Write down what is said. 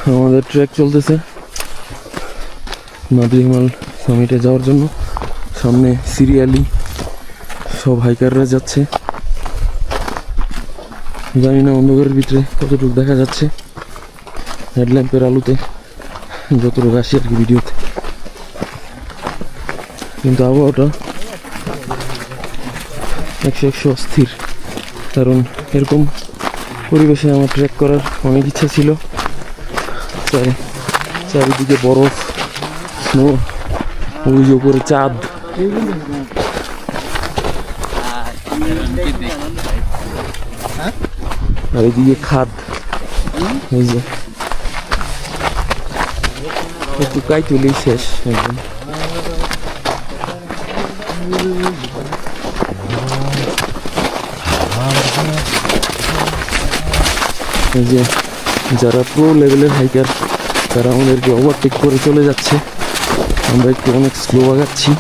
আমাদের ট্রেক চলতেছে মাদরিমাল সামিটে যাওয়ার জন্য। সামনে সিরিয়ালি সব হাইকাররা যাচ্ছে। জানি না অন্ধকারের ভিতরে কতটুকু দেখা যাচ্ছে, হেডল্যাম্পের আলোতে যতটুকু আসি আর কি ভিডিওতে, কিন্তু আবহাওয়াটা 100 অস্থির। কারণ এরকম পরিবেশে আমার ট্রেক করার অনেক ইচ্ছা ছিল। চারিদিকে বরফ, স্নো, ওই যে উপরে চাঁদ, আর এদিকে খাদ। এই যে একটু কাই তুলেই শেষ একদম। এই যে যারা প্রো লেভেলের হাইকার তারা আমাদেরকে ওভারটেক করে চলে যাচ্ছে, আমরা একটু অনেক স্লো আগাচ্ছি।